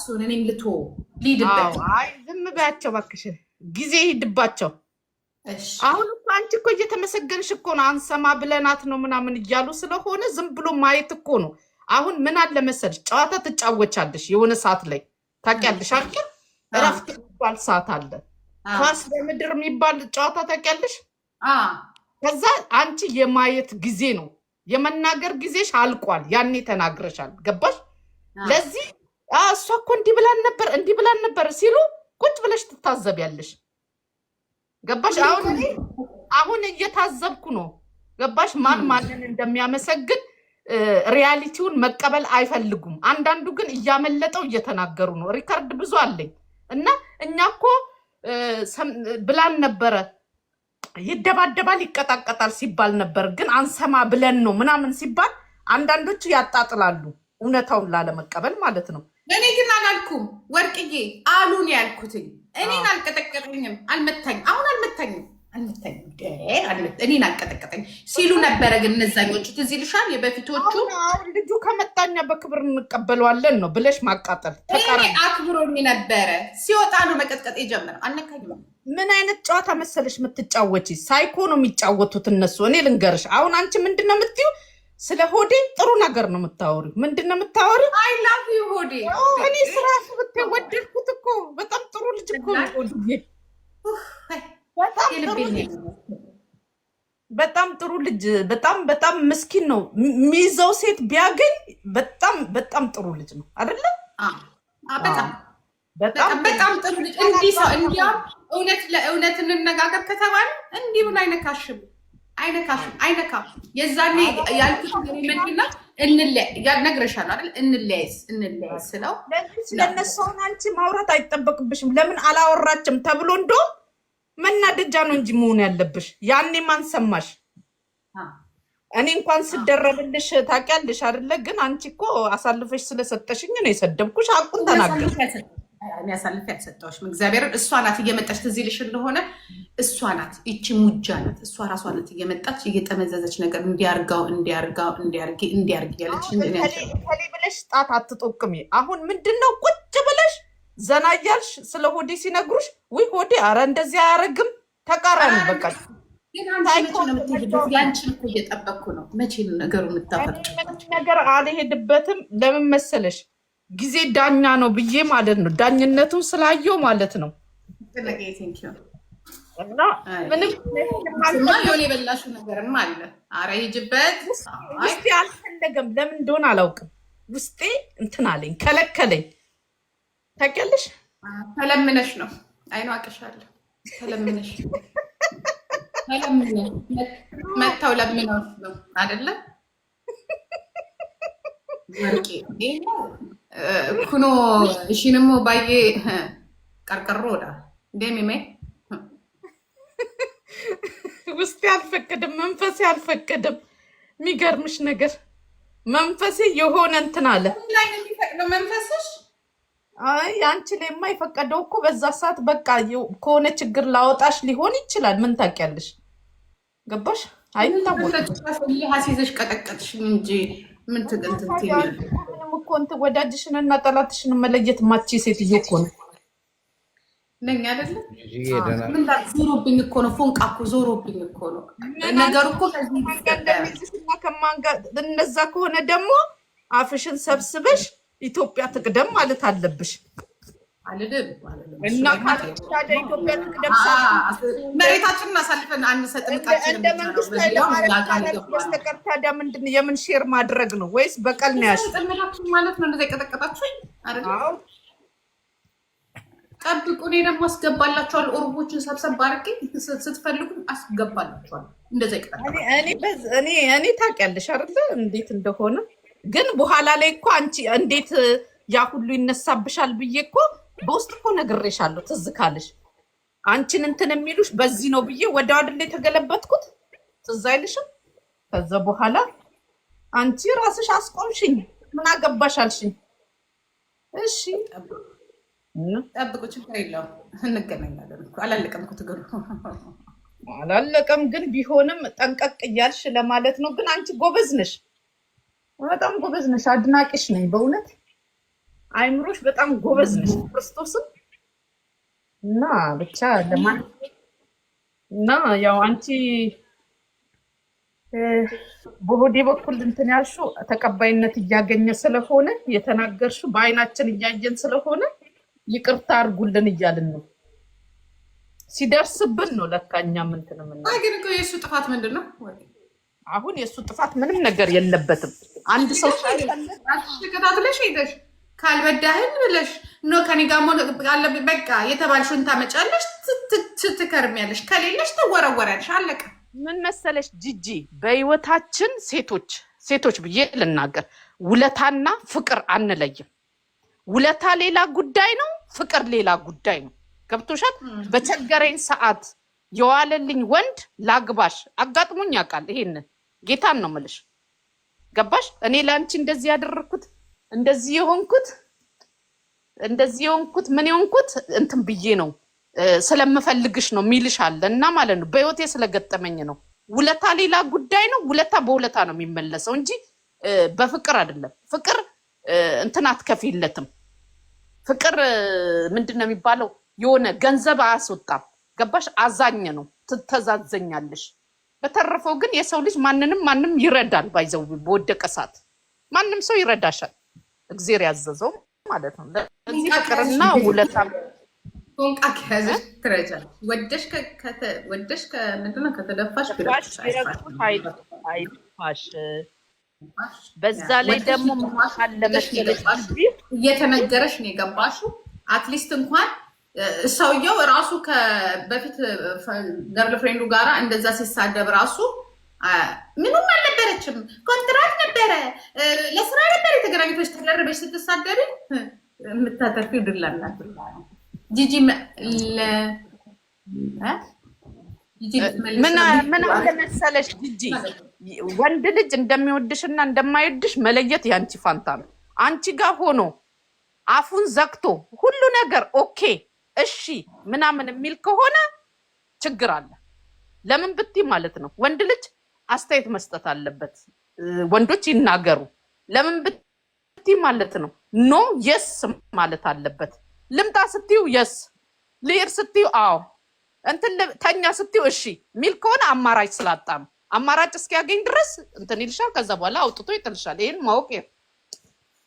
እሱን እኔም ልቶ ሊድበት አይ ዝም በያቸው እባክሽ ጊዜ ሂድባቸው አሁን እኮ አንቺ እኮ እየተመሰገንሽ እኮ ነው አንሰማ ብለናት ነው ምናምን እያሉ ስለሆነ ዝም ብሎ ማየት እኮ ነው አሁን ምን አለ መሰልሽ ጨዋታ ትጫወቻለሽ የሆነ ሰዓት ላይ ታውቂያለሽ አይደል እረፍት የሚባል ሰዓት አለ ኳስ በምድር የሚባል ጨዋታ ታውቂያለሽ ከዛ አንቺ የማየት ጊዜ ነው የመናገር ጊዜሽ አልቋል ያኔ ተናግረሻል ገባሽ ለዚህ እሷ እኮ እንዲህ ብላን ነበር ሲሉ ቁጭ ብለሽ ትታዘቢያለሽ ገባሽ አሁን እየታዘብኩ ነው ገባሽ ማንን እንደሚያመሰግን ሪያሊቲውን መቀበል አይፈልጉም አንዳንዱ ግን እያመለጠው እየተናገሩ ነው ሪካርድ ብዙ አለኝ እና እኛ እኮ ብላን ነበረ ይደባደባል ይቀጣቀጣል ሲባል ነበር ግን አንሰማ ብለን ነው ምናምን ሲባል አንዳንዶቹ ያጣጥላሉ እውነታውን ላለመቀበል ማለት ነው እኔ ግን አላልኩም ወርቅዬ አሉን ያልኩትኝ እኔን አልቀጠቀጠኝም አሁን አልመታኝም እኔን አልቀጠቀጠኝ ሲሉ ነበረ ግን እነዛኞቹ ትዝ ይልሻል የበፊቶቹ አሁን ልጁ ከመጣኛ በክብር እንቀበለዋለን ነው ብለሽ ማቃጠል ተቃራኒ አክብሮኝ ነበረ ሲወጣ ነው መቀጥቀጥ የጀመረው አልነካኝም ምን አይነት ጨዋታ መሰለሽ የምትጫወቺ ሳይኮ ነው የሚጫወቱት እነሱ እኔ ልንገርሽ አሁን አንቺ ምንድነው የምትዩ ስለ ሆዴ ጥሩ ነገር ነው የምታወሪው ምንድነው የምታወሪው አይ ላቭ ዩ ሆዴ እኔ ስራሱ ወደድኩት እኮ በጣም ጥሩ ልጅ እኮ ሆዴ በጣም ጥሩ ልጅ በጣም ምስኪን ነው ሚይዘው ሴት ቢያገኝ በጣም ጥሩ ልጅ ነው አይደለ በጣም ጥሩ ልጅ እንዲህ ሰው እንዲያው እውነት እንነጋገር ከተባለ እንዲህ ብሎ አይነካሽም የዛኔ ያልኩት ምንድነው ነግረሻለሁ አይደል እንለያይስ ስለው ለነሱን አንቺ ማውራት አይጠበቅብሽም ለምን አላወራችም ተብሎ እንዶ መናደጃ ነው እንጂ መሆን ያለብሽ ያኔ ማን ሰማሽ እኔ እንኳን ስደረብልሽ ታውቂያለሽ አይደለ ግን አንቺ እኮ አሳልፈሽ ስለሰጠሽኝ ነው የሰደብኩሽ አቁን ተናገር እኔ አሳልፈሽ ያልሰጠሽም እግዚአብሔርን እሷ ናት እየመጣች ትዝ ይልሽ እንደሆነ እሷ ናት እቺ ሙጃ ናት እሷ ራሷ ናት እየመጣች እየጠመዘዘች ነገር እንዲያርግ ያለች ከሌ ብለሽ ጣት አትጠቅሚ አሁን ምንድነው ቁጭ ብለሽ ዘና እያልሽ ስለ ሆዴ ሲነግሩሽ ወይ ሆዴ አረ እንደዚህ አያረግም ተቃራኒ በቃ ያንቺን እኮ እየጠበቅኩ ነው መቼ ነው ነገሩ የምታፈርጭ ነገር አልሄድበትም ለምን መሰለሽ ጊዜ ዳኛ ነው ብዬ ማለት ነው ዳኝነቱን ስላየው ማለት ነው እና ምንም የበላሽው ነገርም አለ አረ ሂጅበት ውስጤ አልፈለገም ለምን እንደሆነ አላውቅም ውስጤ እንትን አለኝ ከለከለኝ ታውቂያለሽ ተለምነሽ ነው አይኗ አቅሻለሁ ተለምነሽ መታው ለምነሽ ነው አይደለ ወርቄ ኩኖ እሺንሞ ባዬ ቀርቀሮዳ እንደሚሜ ውስጤ አልፈቀደም መንፈሴ አልፈቀደም የሚገርምሽ ነገር መንፈሴ የሆነ እንትን አለ ላይ ነው የሚፈቅደው መንፈስሽ አይ አንቺ ላይ የማይፈቀደው እኮ በዛ ሰዓት በቃ ከሆነ ችግር ላወጣሽ ሊሆን ይችላል ምን ታውቂያለሽ ገባሽ አይታወቅም ሀሲዘሽ ቀጠቀጥሽኝ እንጂ ምን ትገንተት እኮ እንትን ወዳጅሽን እና ጠላትሽን መለየት ማቺ ሴትዮ እኮ ነው ነኝ አይደለ ምን ዞሮብኝ እኮ ነው ፎንቃ እኮ ዞሮብኝ እኮ ነው ነገሩ እኮ ከማን ጋር እነዛ ከሆነ ደግሞ አፍሽን ሰብስበሽ ኢትዮጵያ ትቅደም ማለት አለብሽ አልደብ እና ታዲያ ኢትዮጵያ ትቅደም መሬታችንን አሳልፈን አንሰጥም እንደ መንግስት ያስተቀር ታዲያ ምንድን የምን ሼር ማድረግ ነው ወይስ በቀል ነው ያሽ ማለት ነው እንደዛ ይቀጠቀጣችሁኝ አይደል ጠብቁ እኔ ደግሞ አስገባላችኋል ኦሮሞችን ሰብሰብ አድርጌ ስትፈልጉ አስገባላችኋል እንደዛ ይቀጠቀጣ እኔ ታውቂያለሽ አይደል እንዴት እንደሆነ ግን በኋላ ላይ እኮ አንቺ እንዴት ያ ሁሉ ይነሳብሻል ብዬ እኮ በውስጥ እኮ ነግሬሻለሁ ትዝ ካለሽ አንቺን እንትን የሚሉሽ በዚህ ነው ብዬ ወደ አይደል የተገለበጥኩት ትዝ አይልሽም ከዛ በኋላ አንቺ ራስሽ አስቆምሽኝ ምን አገባሽ አልሽኝ እሺ ጠብቁ ችግር የለውም እንገናኛለን እኮ አላለቀም እኮ ትግሉ አላለቀም ግን ቢሆንም ጠንቀቅ እያልሽ ለማለት ነው ግን አንቺ ጎበዝ ነሽ በጣም ጎበዝ ነሽ አድናቂሽ ነኝ በእውነት አይምሮሽ በጣም ጎበዝ ነሽ ክርስቶስን እና ብቻ ለማን እና ያው አንቺ በሆዴ በኩል እንትን ያልሽው ተቀባይነት እያገኘ ስለሆነ የተናገርሽው በአይናችን እያየን ስለሆነ ይቅርታ አድርጉልን እያልን ነው። ሲደርስብን ነው ለካኛ እንትን ምን ግን እኮ የእሱ ጥፋት ምንድን ነው? አሁን የእሱ ጥፋት ምንም ነገር የለበትም። አንድ ሰው ተከታትለሽ ሄደሽ ካልበዳህን ብለሽ ኖ ከኔ ጋር በቃ የተባልሽውን ታመጫለሽ፣ ትከርሚያለሽ፣ ከሌለሽ ትወረወሪያለሽ። አለቀ። ምን መሰለሽ ጂጂ፣ በህይወታችን ሴቶች ብዬ ልናገር፣ ውለታና ፍቅር አንለይም። ውለታ ሌላ ጉዳይ ነው፣ ፍቅር ሌላ ጉዳይ ነው። ገብቶሻል? በቸገረኝ ሰዓት የዋለልኝ ወንድ ላግባሽ አጋጥሞኝ ያውቃል። ይሄንን ጌታን ነው የምልሽ። ገባሽ? እኔ ለአንቺ እንደዚህ ያደረኩት እንደዚህ የሆንኩት ምን የሆንኩት እንትን ብዬ ነው ስለምፈልግሽ ነው ሚልሽ አለ እና ማለት ነው በህይወቴ ስለገጠመኝ ነው። ውለታ ሌላ ጉዳይ ነው። ውለታ በውለታ ነው የሚመለሰው እንጂ በፍቅር አይደለም። ፍቅር እንትን አትከፊለትም። ፍቅር ምንድን ነው የሚባለው? የሆነ ገንዘብ አያስወጣም። ገባሽ? አዛኝ ነው፣ ትተዛዘኛለሽ። በተረፈው ግን የሰው ልጅ ማንም ይረዳል። ባይዘው በወደቀ ሰዓት ማንም ሰው ይረዳሻል። እግዜር ያዘዘው ማለት ነው። ለዚህ ፍቅርና ውለታ ፎንቃ ከያዘሽ ትረጃለሽ። ወደሽ ምንድን ነው ከተደፋሽ አይፋሽ። በዛ ላይ ደግሞ እየተነገረሽ ነው የገባሽው። አትሊስት እንኳን ሰውየው ራሱ በፊት ገርል ፍሬንዱ ጋራ እንደዛ ሲሳደብ ራሱ ምንም አልነበረችም። ኮንትራት ነበረ፣ ለስራ ነበር የተገናኙቶች ተደርበሽ ስትሳደቢ የምታተርፊው ድላላት ጂጂ ምን አለ መሰለሽ ጂጂ፣ ወንድ ልጅ እንደሚወድሽና እንደማይወድሽ መለየት ያንቺ ፋንታ ነው። አንቺ ጋር ሆኖ አፉን ዘግቶ ሁሉ ነገር ኦኬ እሺ ምናምን የሚል ከሆነ ችግር አለ። ለምን ብትይ ማለት ነው ወንድ ልጅ አስተያየት መስጠት አለበት። ወንዶች ይናገሩ። ለምን ብትይ ማለት ነው ኖ የስ ማለት አለበት። ልምጣ ስትዩ የስ፣ ልሄድ ስትዩ አዎ፣ እንትን ተኛ ስትዩ እሺ ሚል ከሆነ አማራጭ ስላጣ ነው። አማራጭ እስኪያገኝ ድረስ እንትን ይልሻል። ከዛ በኋላ አውጥቶ ይጥልሻል። ይሄን ማወቅ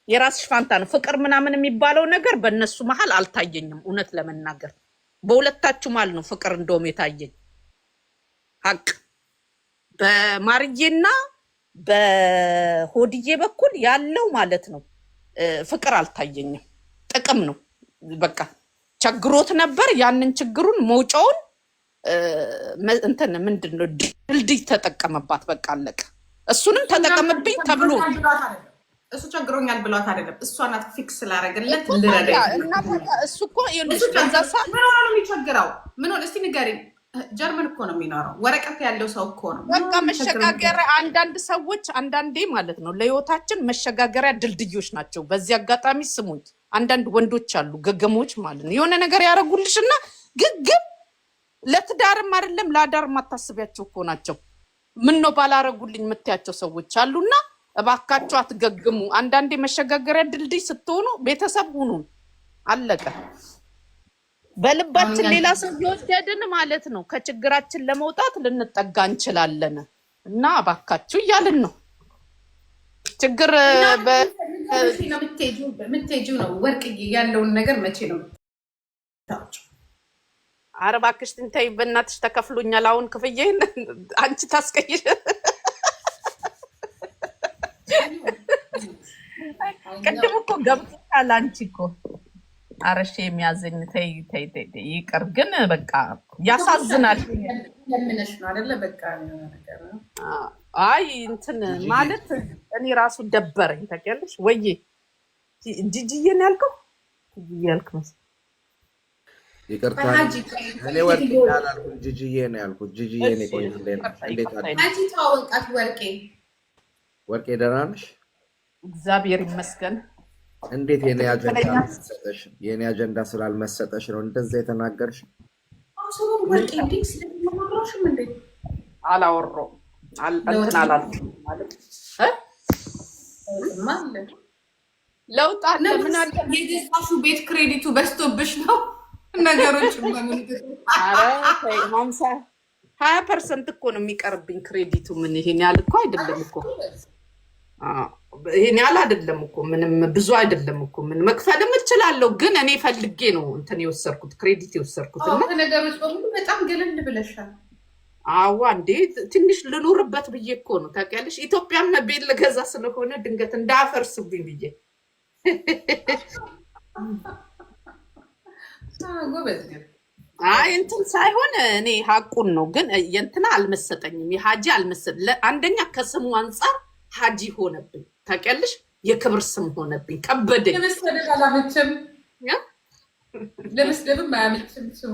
የራስሽ ፋንታ ነው። ፍቅር ምናምን የሚባለው ነገር በእነሱ መሀል አልታየኝም። እውነት ለመናገር በሁለታችሁ መሀል ነው ፍቅር እንደውም የታየኝ። ሀቅ በማርዬና በሆድዬ በኩል ያለው ማለት ነው ፍቅር አልታየኝም። ጥቅም ነው በቃ። ቸግሮት ነበር። ያንን ችግሩን መውጫውን እንትን ምንድን ነው ድልድይ ተጠቀመባት። በቃ አለቀ። እሱንም ተጠቀምብኝ ተብሎ እሱ ቸግሮኛል ብሏት አይደለም፣ እሷ ናት ፊክስ ስላደረገለት ልረዳ። እሱ እኮ በዛ ሰዓት ምን ሆነ ነው የሚቸግረው? ምን ሆነ እስቲ ንገሪኝ። ጀርመን እኮ ነው የሚኖረው፣ ወረቀት ያለው ሰው እኮ ነው። በቃ መሸጋገሪያ፣ አንዳንድ ሰዎች አንዳንዴ ማለት ነው ለህይወታችን መሸጋገሪያ ድልድዮች ናቸው። በዚህ አጋጣሚ ስሙኝ፣ አንዳንድ ወንዶች አሉ ገገሞች ማለት ነው የሆነ ነገር ያደረጉልሽና ግግም ለትዳርም አይደለም ለአዳር ማታስቢያቸው እኮ ናቸው። ምን ነው ባላረጉልኝ የምትያቸው ሰዎች አሉና እባካችሁ አትገግሙ። አንዳንዴ መሸጋገሪያ ድልድይ ስትሆኑ ቤተሰብ ሁኑ። አለቀ። በልባችን ሌላ ሰው እየወደድን ማለት ነው ከችግራችን ለመውጣት ልንጠጋ እንችላለን። እና እባካችሁ እያልን ነው ችግር ምትሄጂው ነው ወርቅዬ ያለውን ነገር መቼ ነው? ኧረ እባክሽ ትንተይ በእናትሽ ተከፍሎኛል። አሁን ክፍዬን አንቺ ታስቀይሽ። ቅድም እኮ ገብቶሻል። አንቺ እኮ አረሽ የሚያዘኝ ተይ ይቅር። ግን በቃ ያሳዝናል። ለምነሽ ነው አይደለ? በቃ ነገር ነው። አይ እንትን ማለት እኔ ራሱ ደበረኝ ታውቂያለሽ ወይ? ጂጂዬን ያልከው ያልክ መሰለኝ። ይቅርታ እኔ ወርቄ ያላልኩት ጂጂዬ ነው ያልኩት። ጂጂዬ ነው ቆይ እንዴት አንቺ ተዋወቃት ወርቄ? ወርቄ ደህና ነሽ? እግዚአብሔር ይመስገን። እንዴት የኔ አጀንዳ መሰጠሽ? የኔ አጀንዳ ስላልመሰጠሽ ነው እንደዛ የተናገርሽ? ወርቄ እንዴት ስለማወራሽም እንዴ አላወራሁም እንትን አላልኩም ማለት ለውጥ አለ። ምን አለ የገዛሹ ቤት ክሬዲቱ በዝቶብሽ ነው ነገሮች በምን አረ 20% እኮ ነው የሚቀርብኝ ክሬዲቱ። ምን ይሄን ያህል እኮ አይደለም እኮ ይሄን ያህል አይደለም እኮ ምንም ብዙ አይደለም እኮ ምን መክፈልም እችላለሁ፣ ግን እኔ ፈልጌ ነው እንትን የወሰድኩት ክሬዲት የወሰድኩት እና ነገሮች በሙሉ በጣም ገለል ብለሻል። አዋ እንዴ ትንሽ ልኑርበት ብዬ እኮ ነው ታውቂያለሽ። ኢትዮጵያም ቤት ልገዛ ስለሆነ ድንገት እንዳፈርስብኝ ብዬ አይ እንትን ሳይሆን እኔ ሀቁን ነው። ግን የእንትና አልመሰጠኝም፣ የሀጂ አልመሰጥ አንደኛ ከስሙ አንጻር ሀጂ ሆነብኝ ታውቂያለሽ። የክብር ስም ሆነብኝ ከበደኝ። ለመስደብም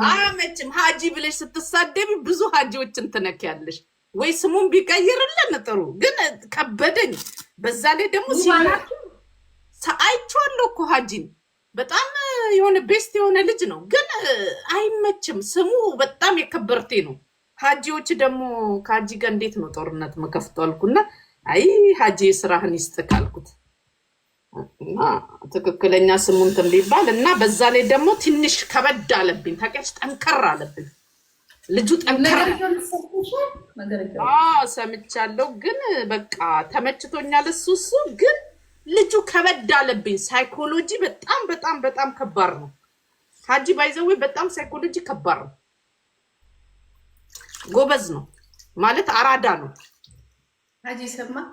አያመችም። ሀጂ ብለሽ ስትሳደቢ ብዙ ሀጂዎችን ትነኪያለሽ። ወይ ስሙን ቢቀይርልን ጥሩ፣ ግን ከበደኝ። በዛ ላይ ደግሞ አይቼዋለሁ እኮ ሀጂን በጣም የሆነ ቤስት የሆነ ልጅ ነው፣ ግን አይመችም። ስሙ በጣም የከበርቴ ነው። ሀጂዎች ደግሞ ከሀጂ ጋር እንዴት ነው ጦርነት መከፍቶ አልኩና አይ ሀጂ ስራህን ይስጥክ አልኩት። እና ትክክለኛ ስሙን እንትን ቢባል እና በዛ ላይ ደግሞ ትንሽ ከበድ አለብኝ ታውቂያለሽ። ጠንከር አለብኝ ልጁ ጠንከር። ሰምቻለሁ፣ ግን በቃ ተመችቶኛል። እሱ ግን ልጁ ከበድ አለብኝ። ሳይኮሎጂ በጣም በጣም በጣም ከባድ ነው። ሀጂ ባይዘዌ በጣም ሳይኮሎጂ ከባድ ነው። ጎበዝ ነው ማለት አራዳ ነው። ሀጂ ሰማክ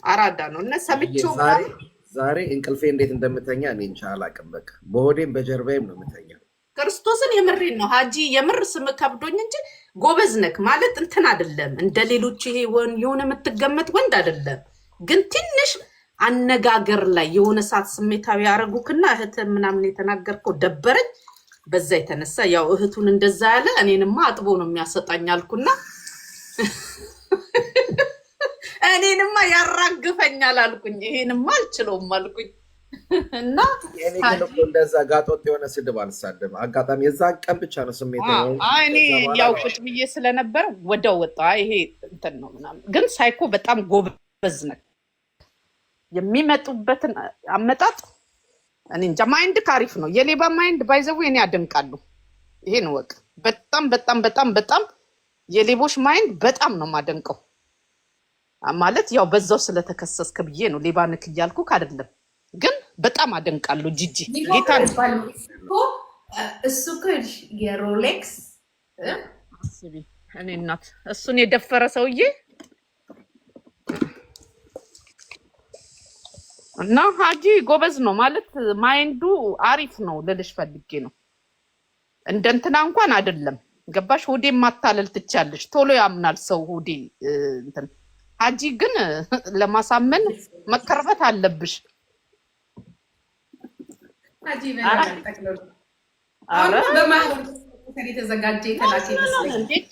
አራዳ ነው እና ሰምቼው ዛሬ እንቅልፌ እንዴት እንደምተኛ እኔ እንጃ አላውቅም። በቃ በሆዴም በጀርባዬም ነው የምተኛው። ክርስቶስን የምሬን ነው ሀጂ። የምር ስም ከብዶኝ እንጂ ጎበዝ ነክ ማለት እንትን አይደለም። እንደ ሌሎች ይሄ የሆነ የምትገመት ወንድ አይደለም። ግን ትንሽ አነጋገር ላይ የሆነ ሰዓት ስሜታዊ ያደረጉክና እህት ምናምን የተናገርከው ደበረኝ። በዛ የተነሳ ያው እህቱን እንደዛ ያለ እኔንማ አጥቦ ነው የሚያሰጣኝ አልኩና እኔንማ ያራግፈኛል አልኩኝ። ይሄንማ አልችለውም አልኩኝ እና እንደዛ ጋጦጥ የሆነ ስድብ አልሳደብም። አጋጣሚ የዛ ቀን ብቻ ነው ስሜት ነው። እኔ ያው ቁጭ ብዬ ስለነበር ወደው ወጣ። ይሄ እንትን ነው ምናምን። ግን ሳይኮ በጣም ጎበዝ ነህ። የሚመጡበትን አመጣጥ እኔ እንጃ። ማይንድ ካሪፍ ነው። የሌባ ማይንድ ባይዘው እኔ አደንቃለሁ። ይሄን ወቅ በጣም በጣም በጣም በጣም የሌቦች ማይንድ በጣም ነው ማደንቀው። ማለት ያው በዛው ስለተከሰስክ ብዬ ነው ሌባ ነክ እያልኩህ አይደለም፣ ግን በጣም አደንቃለሁ። ጂጂ ጌታ እሱ ከሽ የሮሌክስ እኔ እናት እሱን የደፈረ ሰውዬ እና ሀጂ ጎበዝ ነው ማለት ማይንዱ አሪፍ ነው ልልሽ ፈልጌ ነው። እንደንትና እንኳን አይደለም ገባሽ። ሆዴ ማታለል ትቻለሽ፣ ቶሎ ያምናል ሰው ሆዴ እንትን። ሀጂ ግን ለማሳመን መከርበት አለብሽ። ሀጂ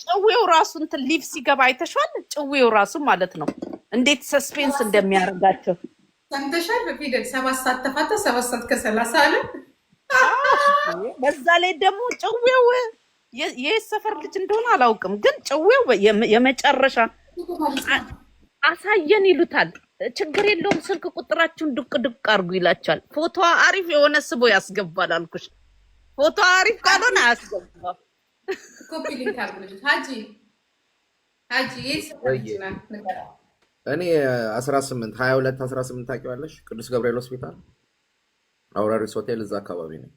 ጭዌው ራሱ እንትን ሊቭ ሲገባ አይተሻል? ጭዌው ራሱ ማለት ነው እንዴት ሰስፔንስ እንደሚያደርጋቸው ሰምተሻል? በፊደል 7 ሰዓት ተፋታ 7 ሰዓት ከ30 አለ። በዛ ላይ ደግሞ ጭዌው የሰፈር ልጅ እንደሆነ አላውቅም፣ ግን ጭዌው የመጨረሻ አሳየን ይሉታል። ችግር የለውም ስልክ ቁጥራችሁን ዱቅ ዱቅ አድርጉ ይላቸዋል። ፎቶዋ አሪፍ የሆነ ስቦ ያስገባል አልኩሽ። ፎቶ አሪፍ ካልሆነ አያስገባም። ኮፒ ሊንክ አድርጉልኝ። ሀጂ የሰፈር ልጅ ናት። እኔ 22 18 ታውቂዋለሽ? ቅዱስ ገብርኤል ሆስፒታል አውራሪስ ሆቴል እዛ አካባቢ ነው።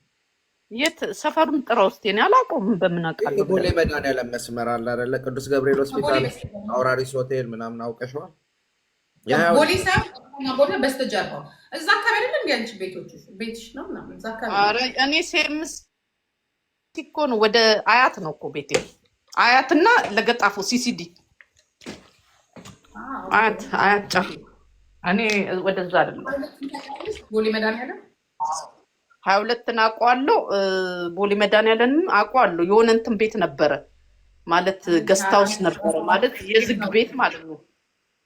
የት ሰፈሩን ጥራ ውስጥ እኔ አላውቀውም። በምን አውቃለሁ? ቦሌ መድኃኒዓለም መስመር አለ አይደለ? ቅዱስ ገብርኤል ሆስፒታል አውራሪስ ሆቴል ምናምን አውቀሽዋል? ቦሌ ቦታ በስተጀርባው እዛ አካባቢ አይደለም እንዴ? አንቺ ቤትሽ ነው ምናምን እዛ አካባቢ። ኧረ እኔ ሴምስ እኮ ነው ወደ አያት ነው እኮ ቤቴ። አያትና ለገጣፎ ሲሲዲ አያት ጫፍ። እኔ ወደዛ አይደለም ቦሌ መድኃኒዓለም 22 አውቀዋለሁ። ቦሌ መድኃኒዓለምም አውቀዋለሁ። የሆነ እንትን ቤት ነበረ ማለት ገስት ሃውስ ነበረ ማለት የዝግ ቤት ማለት ነው።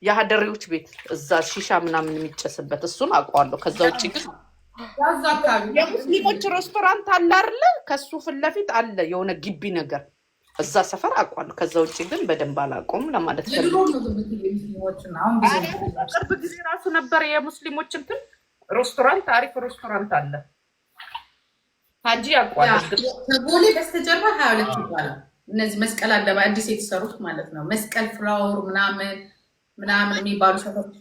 የሀደሬዎች ቤት እዛ ሺሻ ምናምን የሚጨስበት እሱን አውቀዋለሁ። ከዛ ውጭ ግን የሙስሊሞች ሬስቶራንት አለ አይደለ? ከሱ ፊት ለፊት አለ የሆነ ግቢ ነገር እዛ ሰፈር አውቀዋለሁ። ከዛ ውጭ ግን በደንብ አላውቀውም ለማለት ፈልጌ። ቅርብ ጊዜ ራሱ ነበረ የሙስሊሞች እንትን ሬስቶራንት አሪፍ ሬስቶራንት አለ። ሀጂ ያቋል ከቦሌ በስተጀርባ 22 ይባላል። እነዚህ መስቀል አደባባይ አዲስ የተሰሩት ማለት ነው። መስቀል ፍላወር ምናምን የሚባሉ ሰፈሮች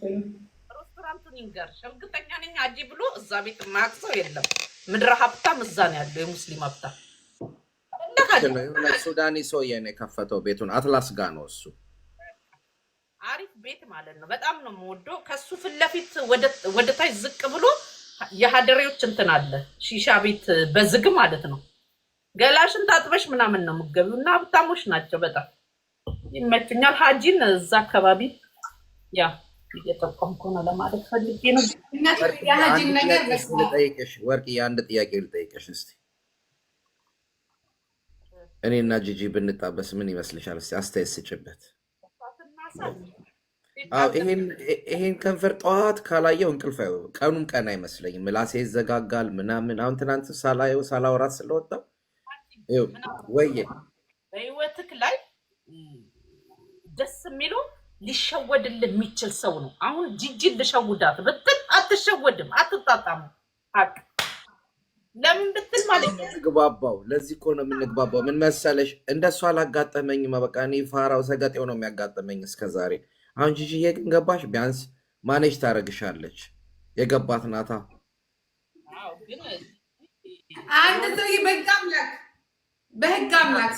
ሬስቶራንቱን ይንገርሽ። እርግጠኛ ነኝ ሀጂ ብሎ እዛ ቤት ማክሰው የለም። ምድረ ሀብታም እዛ ነው ያለው፣ የሙስሊም ሀብታም። ሱዳኒ ሰውዬ ነው የከፈተው ቤቱን፣ አትላስ ጋ ነው እሱ። አሪፍ ቤት ማለት ነው። በጣም ነው የምወደው። ከሱ ፊት ለፊት ወደ ታች ዝቅ ብሎ የሀደሬዎች እንትን አለ፣ ሺሻ ቤት በዝግ ማለት ነው። ገላሽን ታጥበሽ ምናምን ነው የምትገቢው እና ሀብታሞች ናቸው በጣም ይመችኛል። ሀጂን እዛ አካባቢ ያ እየጠቆምኩ ነው ለማለት ፈልጌ ነው። የሀጂን ነገር ልጠይቅሽ ወርቅዬ፣ አንድ ጥያቄ ልጠይቅሽ እስኪ። እኔና ጂጂ ብንጣበስ ምን ይመስልሻል? እስኪ አስተያየት ስጭበት። ይሄን ከንፈር ጠዋት ካላየው እንቅልፍ ቀኑም ቀን አይመስለኝም። ምላሴ ይዘጋጋል ምናምን። አሁን ትናንት ሳላየው ሳላወራት ስለወጣው ወየ በህይወትክ ላይ ደስ የሚለው ሊሸወድልህ የሚችል ሰው ነው። አሁን ጂጂን ልሸውዳት ብትል አትሸወድም፣ አትጣጣሙ። ሀቅ ለምን ብትል ማለት ነው ግባባው። ለዚህ እኮ ነው የምንግባባው። ምን መሰለሽ እንደሷ አላጋጠመኝም። በቃ እኔ ፋራው ሰገጤው ነው የሚያጋጠመኝ እስከዛሬ። አሁን ጂጂዬ ግን ገባሽ፣ ቢያንስ ማኔጅ ታደርግሻለች። የገባት ናታ። አንድ ሰው በህግ አምላክ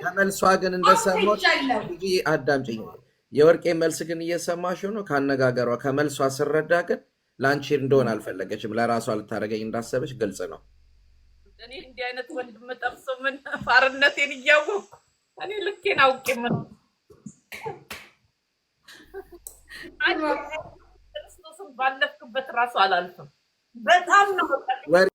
ከመልሷ ግን እንደሰማች አዳምጪኝ። የወርቄ መልስ ግን እየሰማሽው ነው ካነጋገሯ። ከመልሷ ስረዳ ግን ለአንቺ እንደሆነ አልፈለገችም፣ ለራሷ ልታደርገኝ እንዳሰበች ግልጽ ነው። እኔ እንዲህ አይነት ወንድም ጠብሰው ምን ፋርነቴን እያወቅኩ እኔ ልኬን አውቄ ምን ክርስቶስን ባለፍክበት ራሱ አላልፍም። በጣም ነው